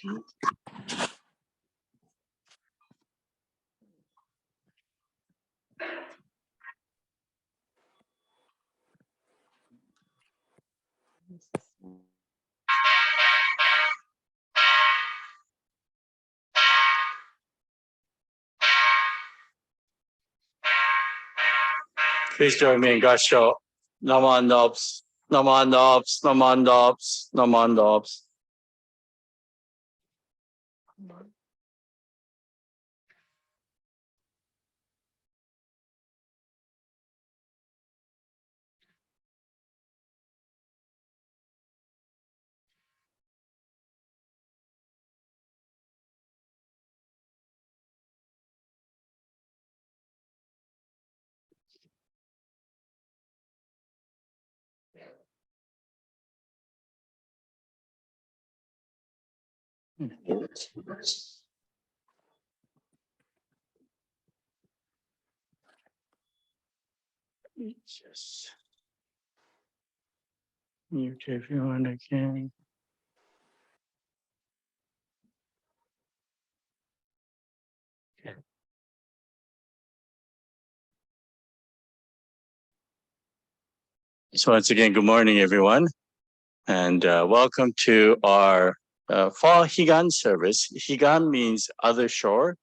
Please join me in Gasho. Naman Dobs, Naman Dobs, Naman Dobs, Naman Dobs. Just mute everyone again. So once again, good morning, everyone, and welcome to our fall Higan service. Higan means other shore.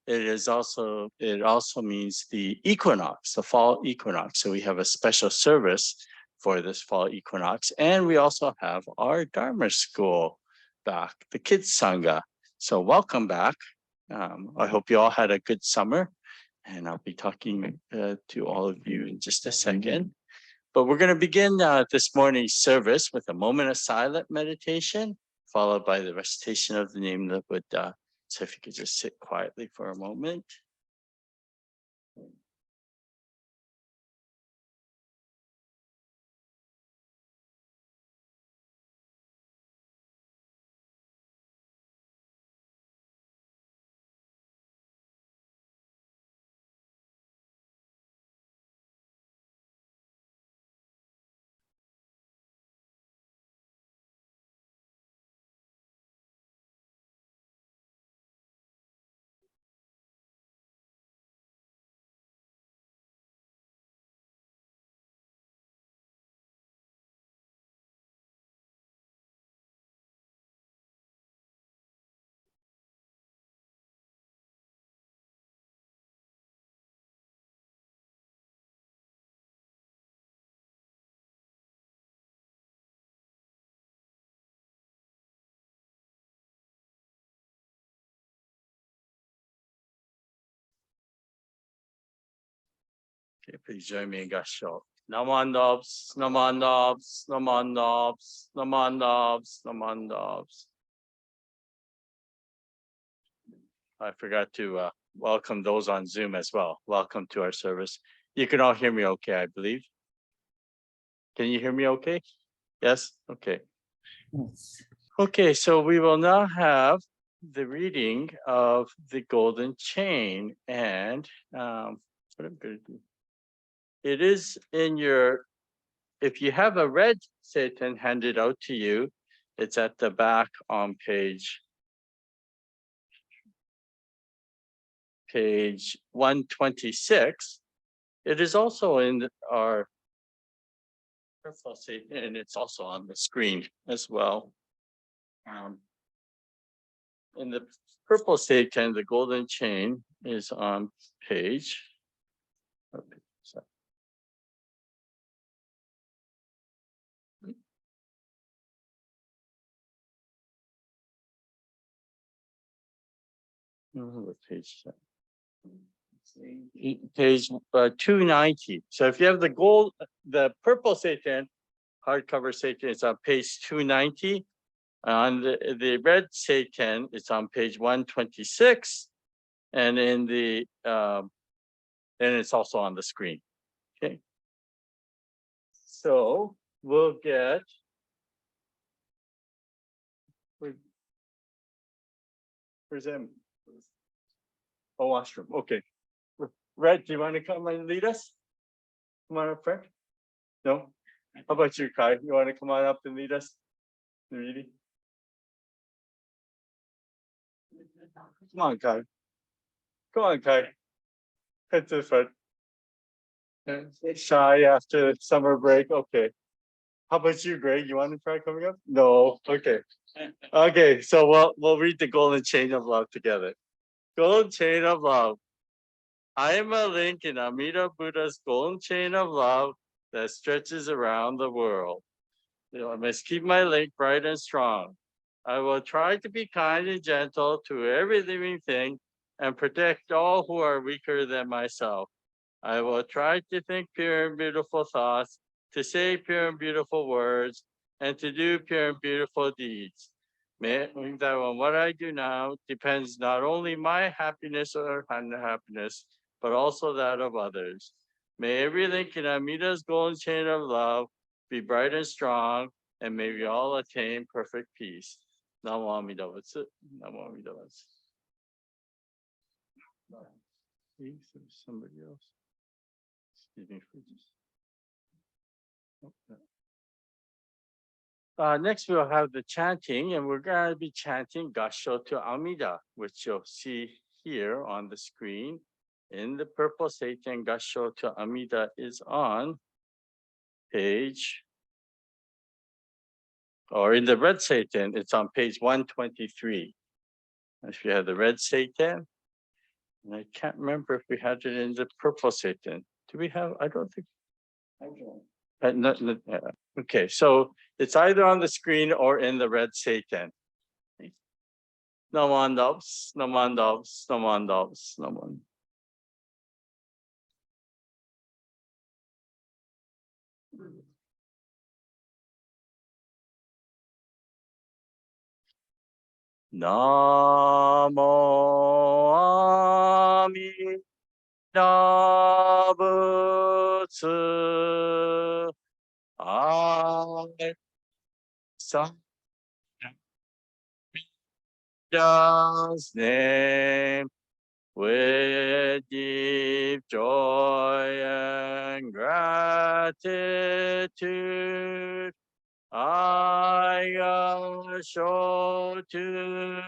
It also means the equinox, the fall equinox. So we have a special service for this fall equinox, and we also have our Dharma school back, the Kids Sangha. So welcome back. I hope you all had a good summer, and I'll be talking to all of you in just a second. But we're going to begin this morning's service with a moment of silent meditation, followed by the recitation of the name of the Buddha. So if you could just sit quietly for a moment. Okay, please join me in Gasho. Naman Dobs, Naman Dobs, Naman Dobs, Naman Dobs, Naman Dobs. I forgot to welcome those on Zoom as well. Welcome to our service. You can all hear me okay, I believe. Can you hear me okay? Yes? Okay. Okay, so we will now have the reading of the Golden Chain, and what I'm going to do. It is in your, if you have a red Satan handed out to you, it's at the back on page 126. It is also in our purple Satan, and it's also on the screen as well. In the purple Satan, the Golden Chain is on page. What page? Page 290. So if you have the purple Satan, hardcover Satan, it's on page 290. On the red Satan, it's on page 126, and in the and it's also on the screen. Okay. So we'll get. Where's him? Oh, washroom. Okay. Red, do you want to come and lead us? Come on up, Frank. No? How about you, Kai? You want to come on up and lead us? Really? Come on, Kai. Come on, Kai. Head to the front. Shy after summer break. Okay. How about you, Greg? You want to try coming up? No. Okay. Okay. So we'll read the golden chain of love together. Golden chain of love. I am a link in Amida Buddha's golden chain of love that stretches around the world. I must keep my link bright and strong. I will try to be kind and gentle to every living thing and protect all who are weaker than myself. I will try to think pure and beautiful thoughts, to say pure and beautiful words, and to do pure and beautiful deeds. Meaning that on what I do now depends not only my happiness or unhappiness, but also that of others. May every link in Amita's golden chain of love be bright and strong, and may we all attain perfect peace. Namo Amida Butsu. Namo Amida Butsu. Somebody else. Excuse me for just. Next, we'll have the chanting, and we're going to be chanting Gasho to Amida, which you'll see here on the screen. In the purple Satan, Gasho to Amida is on page, or in the red Satan, it's on page 123. If you have the red Satan, and I can't remember if we had it in the purple Satan. Do we have? I don't think. Okay, so it's either on the screen or in the red Satan. Namandavs, namandavs, namandavs, namand. Namo Amida Butsu. I Sam's name with deep joy and gratitude. I show to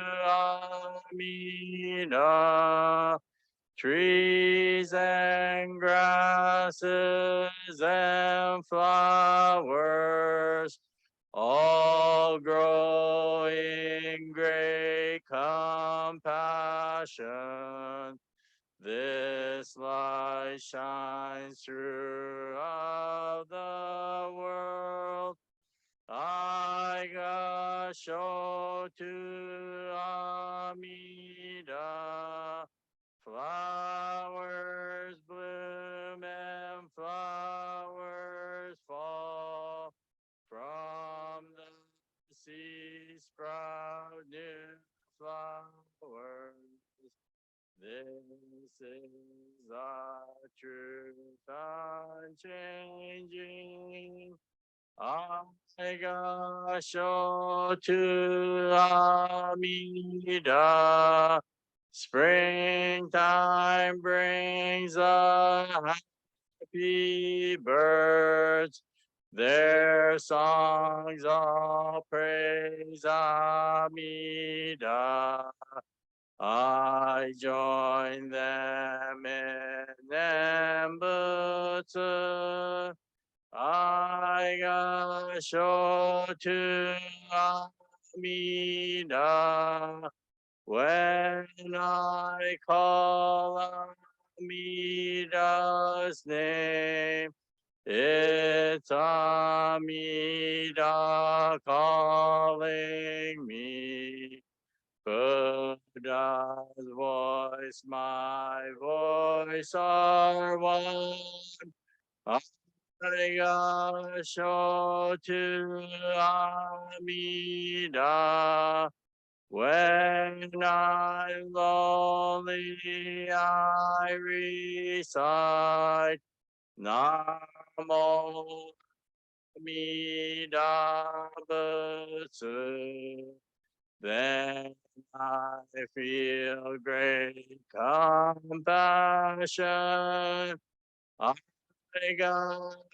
Amina trees and grasses and flowers, all growing great compassion. This light shines throughout the world. I show to Amida. Flowers bloom and flowers fall. From the sea sprout new flowers. This is our truth unchanging. I show to Amida. Springtime brings a happy birds. Their songs all praise Amida. I join them in Nembutsu. I show to Amida. When I call Amida's name, it's Amida calling me. Buddha's voice, my voice are one. I show to Amida. When I'm lonely, I recite Namo Amida Butsu. Then I feel great compassion. I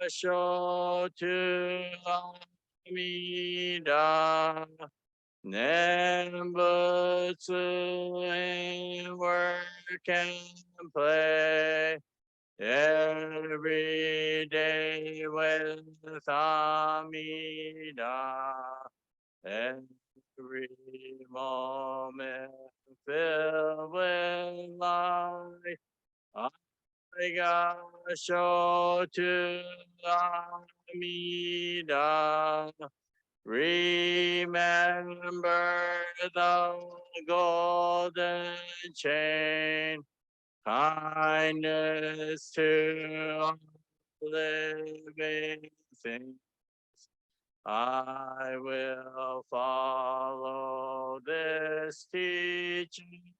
show to Amida. Nembutsu in work and play. Every day with Amida. Every moment filled with light. I got show to Amida. Remember the golden chain, kindness to all living things. I will follow this teaching.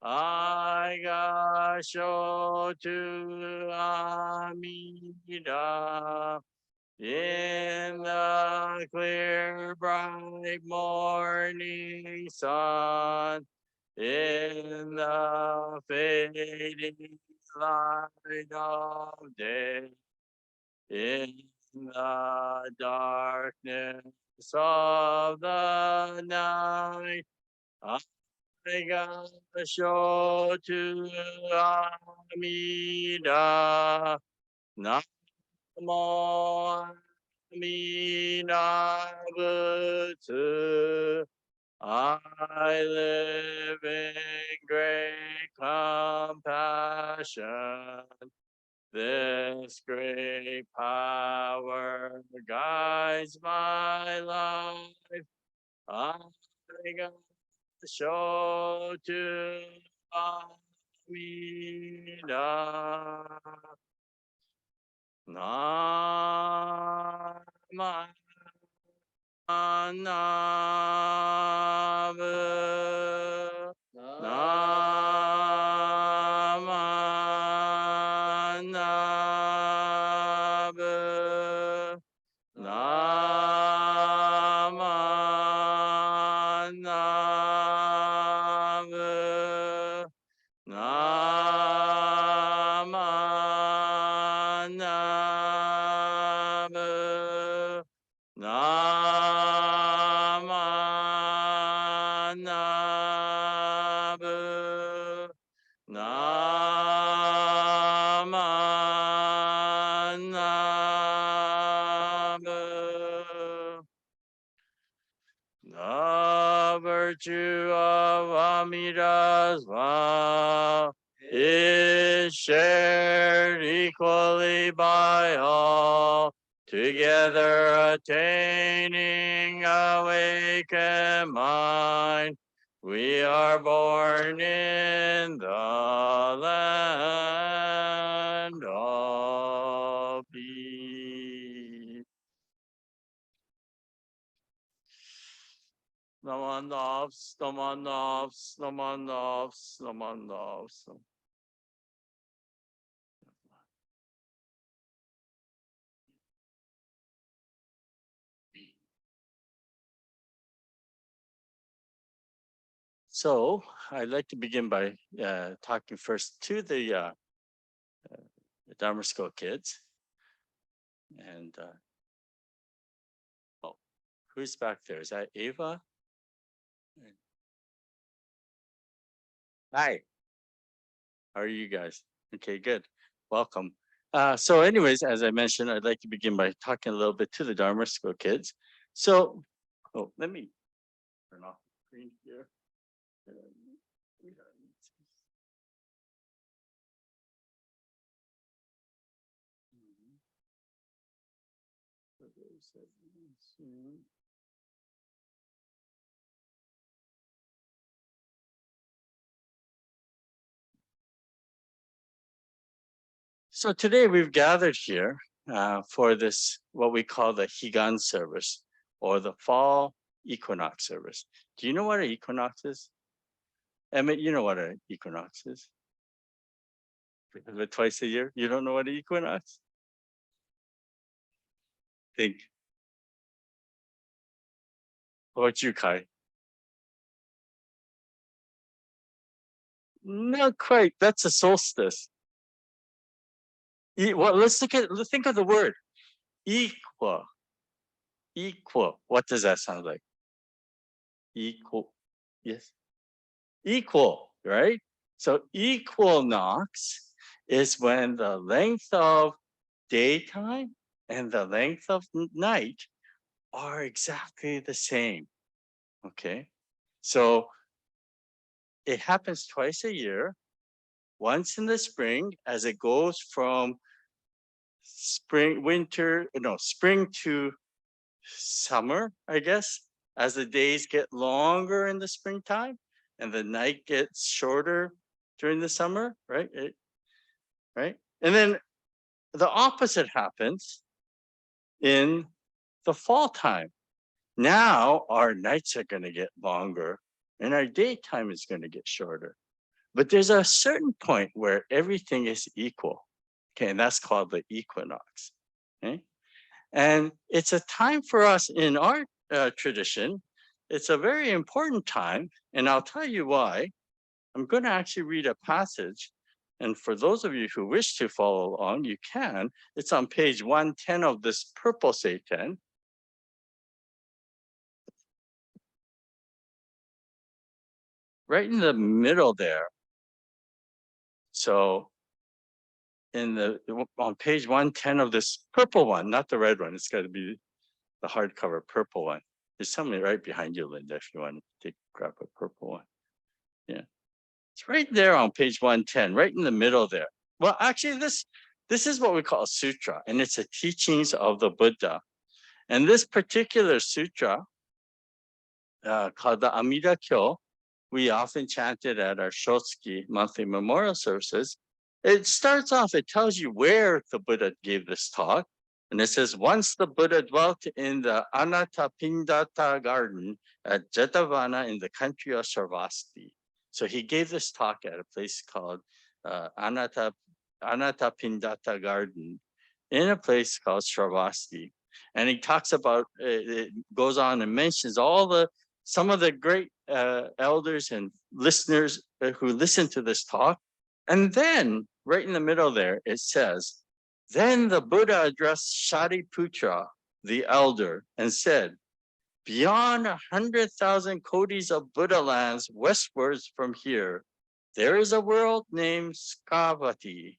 I got show to Amida. In the clear, bright morning sun, in the fading light of day, in the darkness of the night, I got to show to Amida. Namo Minabutu. I live in great compassion. This great power guides my life. I got to show to Amida. Nama Namu Nama Namu Nama Namu Nama Namu Nama Namu Nama Namu. The virtue of Amida's vow is shared equally by all, together attaining awakened mind. We are born in the land of peace. Namanavs, namanavs, namanavs, namanavs. So I'd like to begin by talking first to the Dharma School kids. And oh, who's back there? Is that Ava? Hi. How are you guys? Okay, good. Welcome. So anyways, as I mentioned, I'd like to begin by talking a little bit to the Dharma School kids. So, oh, let me turn off the screen here. So today we've gathered here for this, what we call the Higan service or the fall equinox service. Do you know what an equinox is? Emmett, you know what an equinox is? Twice a year? You don't know what an equinox? Think. What about you, Kai? Not quite. That's a solstice. Well, let's think of the word equal. Equal. What does that sound like? Equal. Yes. Equal, right? So equinox is when the length of daytime and the length of night are exactly the same. Okay. So it happens twice a year, once in the spring as it goes from spring to summer, I guess, as the days get longer in the springtime and the night gets shorter during the summer, right? Right. And then the opposite happens in the fall time. Now our nights are going to get longer and our daytime is going to get shorter. But there's a certain point where everything is equal. Okay, and that's called the equinox. Okay? And it's a time for us in our tradition. It's a very important time, and I'll tell you why. I'm going to actually read a passage. And for those of you who wish to follow along, you can. It's on page 110 of this purple Seiten. Right in the middle there. So on page 110 of this purple one, not the red one, it's got to be the hardcover purple one. There's something right behind you, Linda, if you want to grab a purple one. Yeah. It's right there on page 110, right in the middle there. Well, actually, this is what we call a sutra, and it's a teachings of the Buddha. And this particular sutra, called the Amida Kyo, we often chant it at our Shotsuki monthly memorial services. It starts off, it tells you where the Buddha gave this talk. And it says, once the Buddha dwelt in the Anathapindata garden at Jetavana in the country of Shravasti. So he gave this talk at a place called Anathapindata garden in a place called Shravasti. And he talks about, it goes on and mentions some of the great elders and listeners who listened to this talk. And then right in the middle there, it says, then the Buddha addressed Shariputra, the elder, and said, beyond 100,000 kodis of Buddha lands westwards from here, there is a world named Skavati.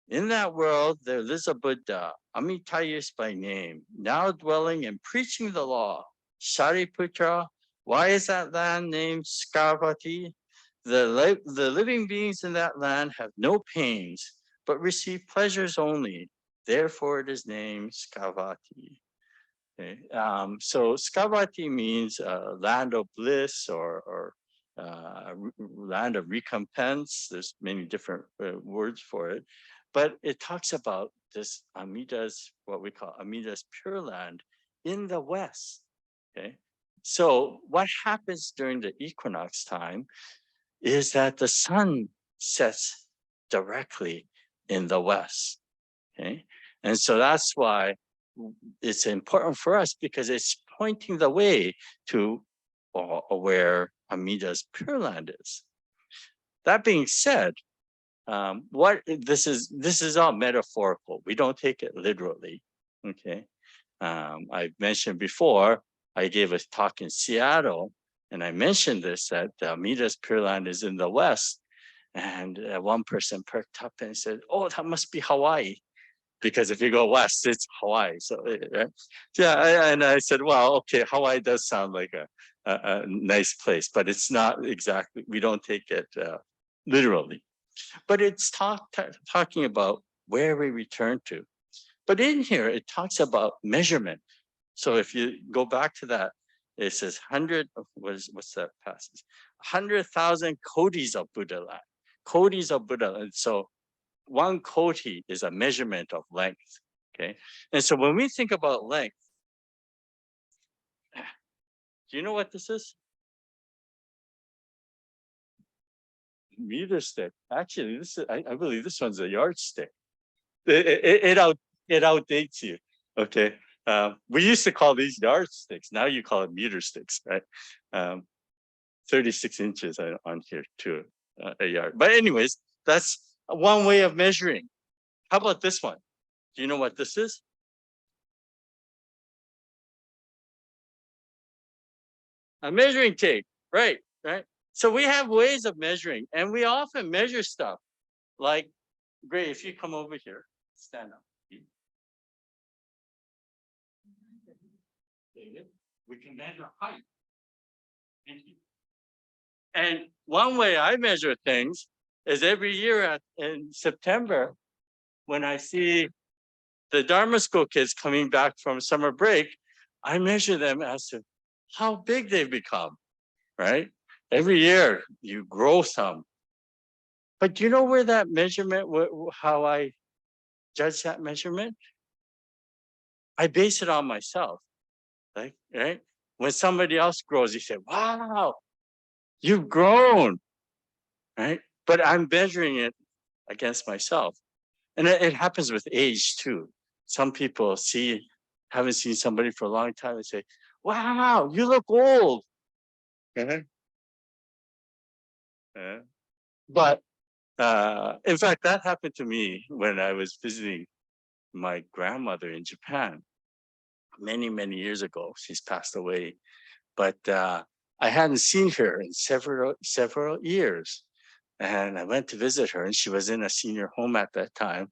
In that world, there lives a Buddha, Amitayus by name, now dwelling and preaching the law. Shariputra, why is that land named Skavati? The living beings in that land have no pains, but receive pleasures only. Therefore, it is named Skavati. Okay. So Skavati means land of bliss or land of recompense. There's many different words for it, but it talks about this Amida's, what we call Amida's Pure Land in the West. Okay. So what happens during the equinox time is that the sun sets directly in the West. Okay. And so that's why it's important for us, because it's pointing the way to where Amida's Pure Land is. That being said, this is all metaphorical. We don't take it literally. Okay. I mentioned before, I gave a talk in Seattle, and I mentioned this, that Amida's Pure Land is in the West. And one person perked up and said, oh, that must be Hawaii. Because if you go west, it's Hawaii. So right? Yeah, and I said, well, okay, Hawaii does sound like a nice place, but it's not exactly. We don't take it literally, but it's talking about where we return to. But in here, it talks about measurement. So if you go back to that, it says 100. What's that passage? 100,000 kodis of Buddha land. Kodis of Buddha land. So one koti is a measurement of length. Okay. And so when we think about length, do you know what this is? Meter stick. Actually, I believe this one's a yardstick. It outdates you. Okay. We used to call these yardsticks. Now you call it meter sticks, right? 36 inches on here to a yard. But anyways, that's one way of measuring. How about this one? Do you know what this is? A measuring tape, right, right. So we have ways of measuring, and we often measure stuff like, Gray, if you come over here, stand up. David, we can measure height. Thank you. And one way I measure things is every year in September, when I see the Dharma School kids coming back from summer break, I measure them as to how big they've become, right? Every year you grow some. But do you know where that measurement, how I judge that measurement? I base it on myself, like, right? When somebody else grows, you say, wow, you've grown, right? But I'm measuring it against myself. And it happens with age too. Some people haven't seen somebody for a long time and say, wow, you look old. Uh-huh. But in fact, that happened to me when I was visiting my grandmother in Japan many, many years ago. She's passed away, but I hadn't seen her in several years. And I went to visit her, and she was in a senior home at that time.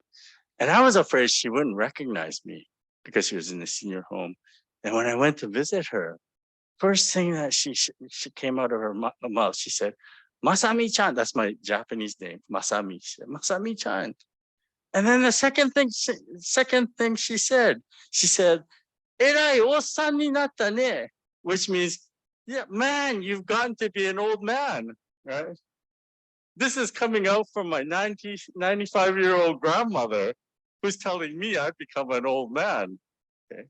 And I was afraid she wouldn't recognize me because she was in the senior home. And when I went to visit her, first thing that she came out of her mouth, she said, Masami-chan, that's my Japanese name, Masami. She said, Masami-chan. And then the second thing she said, Erai osan ni natta ne, which means, yeah, man, you've gotten to be an old man, right? This is coming out from my 95-year-old grandmother who's telling me I've become an old man. Okay.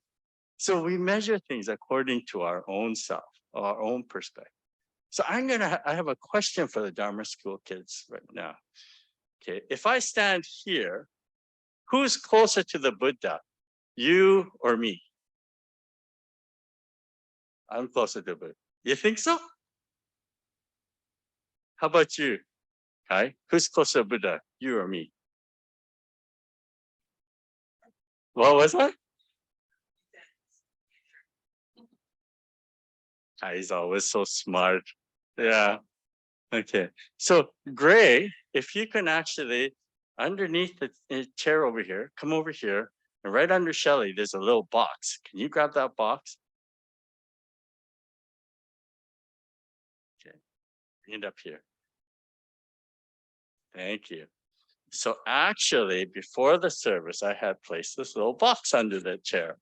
So we measure things according to our own self, our own perspective. So I have a question for the Dharma School kids right now. Okay, if I stand here, who's closer to the Buddha, you or me? I'm closer to the Buddha. You think so? How about you? Kai? Who's closer to Buddha, you or me? What was that? He's always so smart. Yeah. Okay. So Gray, if you can actually, underneath the chair over here, come over here, and right under Shelly, there's a little box. Can you grab that box? Okay. Bring it up here. Thank you. So actually, before the service, I had placed this little box under the chair.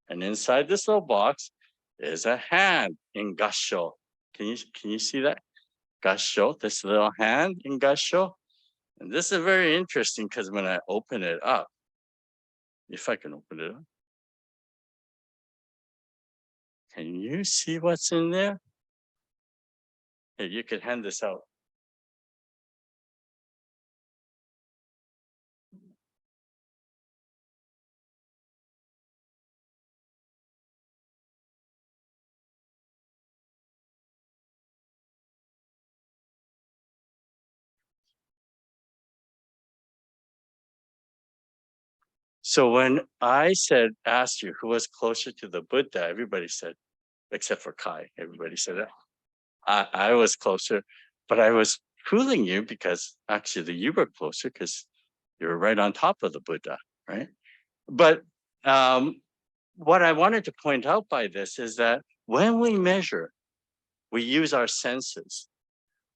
And inside this little box is a hand in Gassho. Can you see that? Gassho, this little hand in Gassho. And this is very interesting because when I open it up, if I can open it up, can you see what's in there? Hey, you can hand this out. So when I asked you who was closer to the Buddha, everybody said, except for Kai, everybody said that. I was closer, but I was fooling you because actually you were closer because you were right on top of the Buddha, right? But what I wanted to point out by this is that when we measure, we use our senses.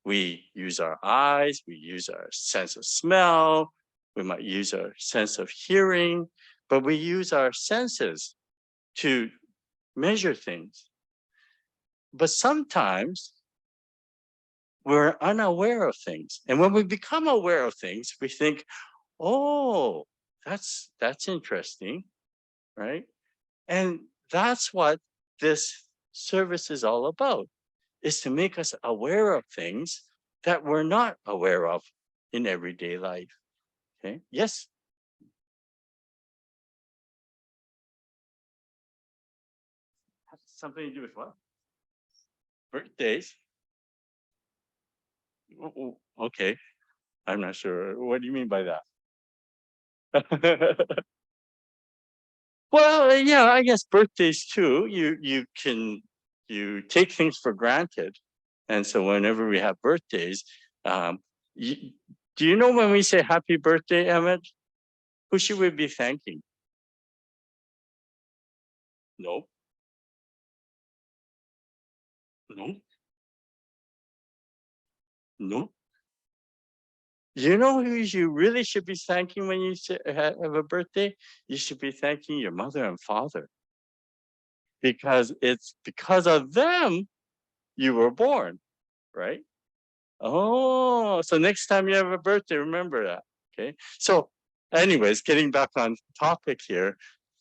We use our eyes, we use our sense of smell, we might use our sense of hearing, but we use our senses to measure things. But sometimes we're unaware of things. And when we become aware of things, we think, oh, that's interesting, right? And that's what this service is all about, is to make us aware of things that we're not aware of in everyday life. Okay, yes? Has something to do with what? Birthdays? Okay, I'm not sure. What do you mean by that? Well, yeah, I guess birthdays too. You can you take things for granted. And so whenever we have birthdays, do you know when we say happy birthday, Emmett, who should we be thanking? No. No. No. You know who you really should be thanking when you have a birthday? You should be thanking your mother and father, because it's because of them you were born, right? Oh, so next time you have a birthday, remember that. Okay. So, anyways, getting back on topic here,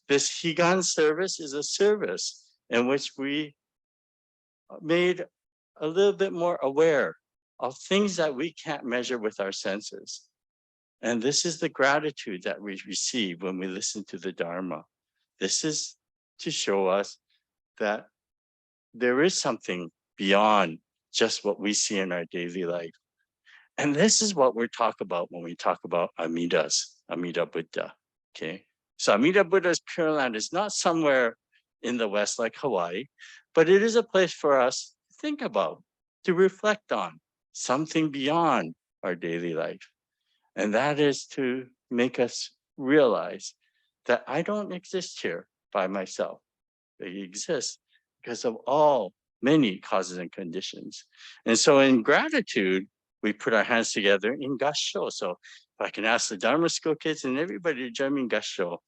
this Higan service is a service in which we made a little bit more aware of things that we can't measure with our senses. And this is the gratitude that we receive when we listen to the Dharma. This is to show us that there is something beyond just what we see in our daily life. And this is what we talk about when we talk about Amidas, Amida Buddha. Okay. So Amida Buddha's Pure Land is not somewhere in the West like Hawaii, but it is a place for us to think about, to reflect on something beyond our daily life. And that is to make us realize that I don't exist here by myself. I exist because of all many causes and conditions. And so in gratitude, we put our hands together in Gassho. So if I can ask the Dharma school kids and everybody to join me in Gassho,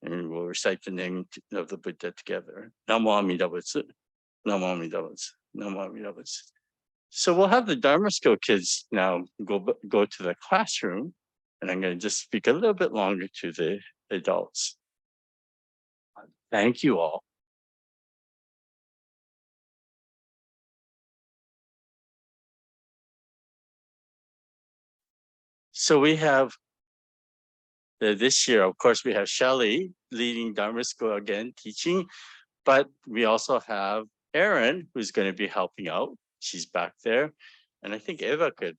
and we'll recite the name of the Buddha together. Namo Amida Butsu, Namo Amida Butsu, Namo Amida Butsu. So we'll have the Dharma school kids now go to the classroom, and I'm going to just speak a little bit longer to the adults. Thank you all. So we have this year, of course, we have Shelley leading Dharma school again, teaching, but we also have Erin, who's going to be helping out. She's back there. And I think Eva could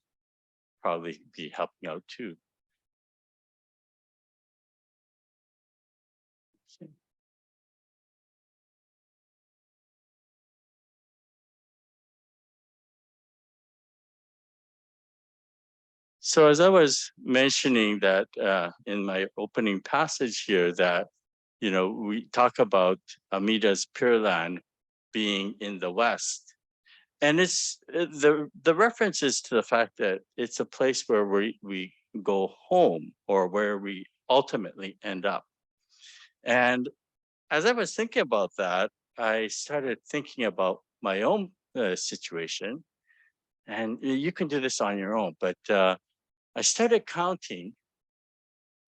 probably be helping out too. So as I was mentioning that in my opening passage here, that we talk about Amida's Pure Land being in the West, and it's the reference is to the fact that it's a place where we go home, or where we ultimately end up. And as I was thinking about that, I started thinking about my own situation, and you can do this on your own, but I started counting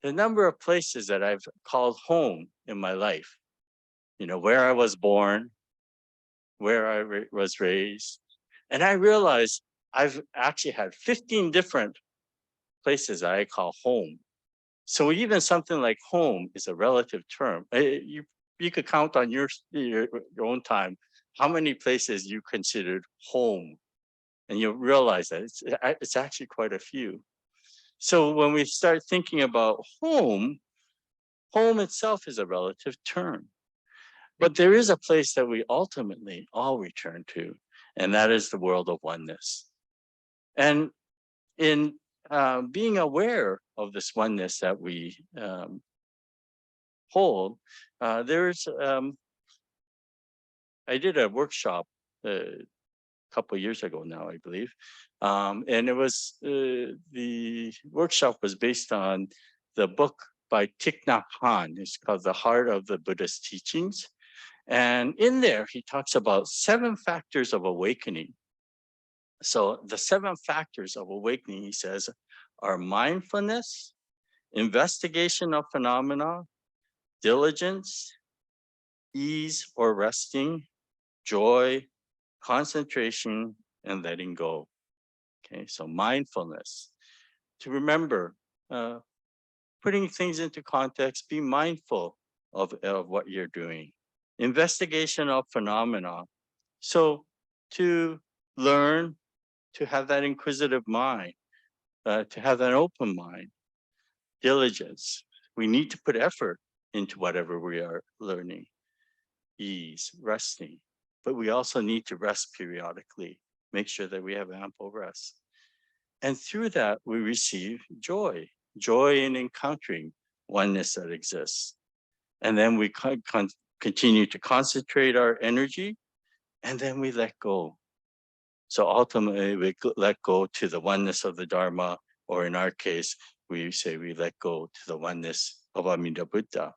the number of places that I've called home in my life. Where I was born, where I was raised. And I realized I've actually had 15 different places I call home. So even something like home is a relative term. You could count on your own time how many places you considered home. And you'll realize that it's actually quite a few. So when we start thinking about home itself is a relative term. But there is a place that we ultimately all return to, and that is the world of oneness. And in being aware of this oneness that we hold, there's I did a workshop a couple of years ago now, I believe, and it was the workshop was based on the book by Thich Nhat Hanh. It's called The Heart of the Buddhist Teachings. And in there, he talks about 7 factors of awakening. So the 7 factors of awakening, he says, are mindfulness, investigation of phenomena, diligence, ease or resting, joy, concentration, and letting go. Okay, so mindfulness. To remember, putting things into context, be mindful of what you're doing. Investigation of phenomena. So to learn, to have that inquisitive mind, to have that open mind, diligence. We need to put effort into whatever we are learning. Ease, resting. but we also need to rest periodically, make sure that we have ample rest. And through that, we receive joy in encountering oneness that exists. And then we continue to concentrate our energy, and then we let go. So ultimately, we let go to the oneness of the Dharma, or in our case, we say we let go to the oneness of Amida Buddha.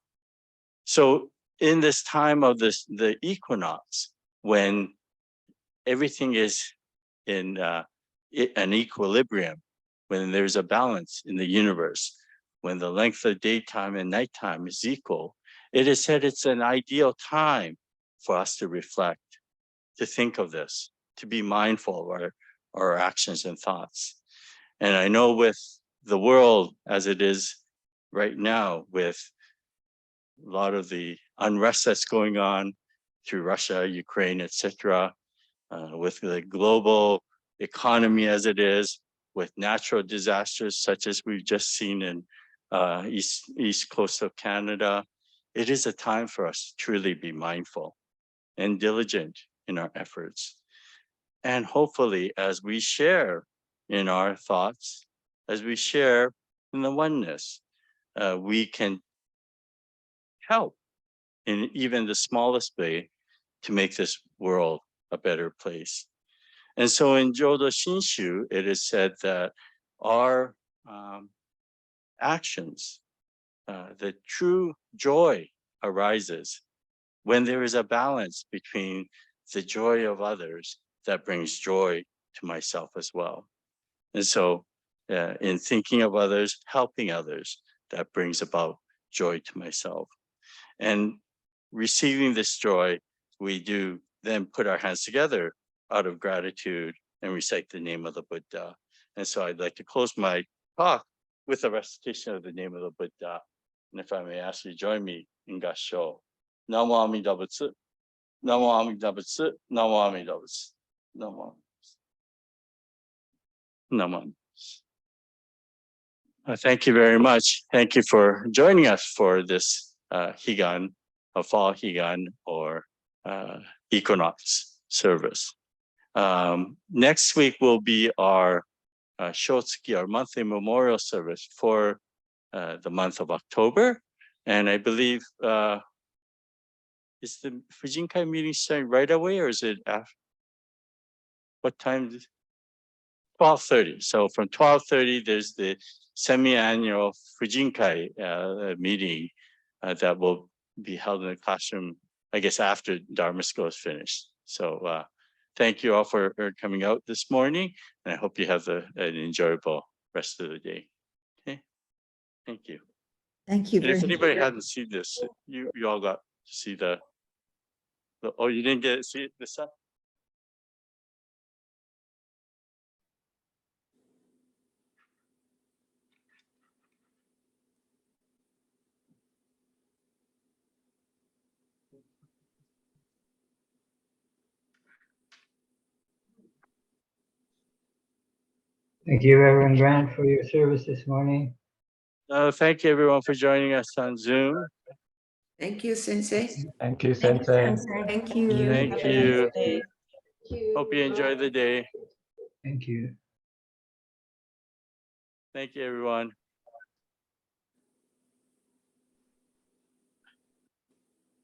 So in this time of the equinox, when everything is in an equilibrium, when there's a balance in the universe, when the length of daytime and nighttime is equal, it is said it's an ideal time for us to reflect, to think of this, to be mindful of our actions and thoughts. And I know with the world as it is right now, with a lot of the unrest that's going on through Russia, Ukraine, etc., with the global economy as it is, with natural disasters such as we've just seen in east coast of Canada, it is a time for us to truly be mindful and diligent in our efforts. And hopefully, as we share in our thoughts, as we share in the oneness, we can help in even the smallest way to make this world a better place. And so in Jodo Shinshu, it is said that our actions, the true joy arises when there is a balance between the joy of others that brings joy to myself as well. And so in thinking of others, helping others, that brings about joy to myself. And receiving this joy, we do then put our hands together out of gratitude and recite the name of the Buddha. And so I'd like to close my talk with a recitation of the name of the Buddha. And if I may ask you to join me in Gassho. Namo Amida Butsu, Namo Amida Butsu, Namo Amida Butsu, Namo. Namo. Thank you very much. Thank you for joining us for this Higan, a fall Higan or equinox service. Next week will be our Shotsuki, our monthly memorial service for the month of October. And I believe, is the Fujinkai meeting starting right away or is it after? What time? 12:30. So from 12:30, there's the semi-annual Fujinkai meeting that will be held in the classroom, I guess, after Dharma School is finished. So thank you all for coming out this morning, and I hope you have an enjoyable rest of the day. Okay, thank you. Thank you. And if anybody hasn't seen this, you all got to see the oh, you didn't get to see it this time? Thank you, Reverend Grant, for your service this morning. Thank you, everyone, for joining us on Zoom. Thank you, Sensei. Thank you, Sensei. Thank you. Thank you. Hope you enjoy the day. Thank you. Thank you, everyone.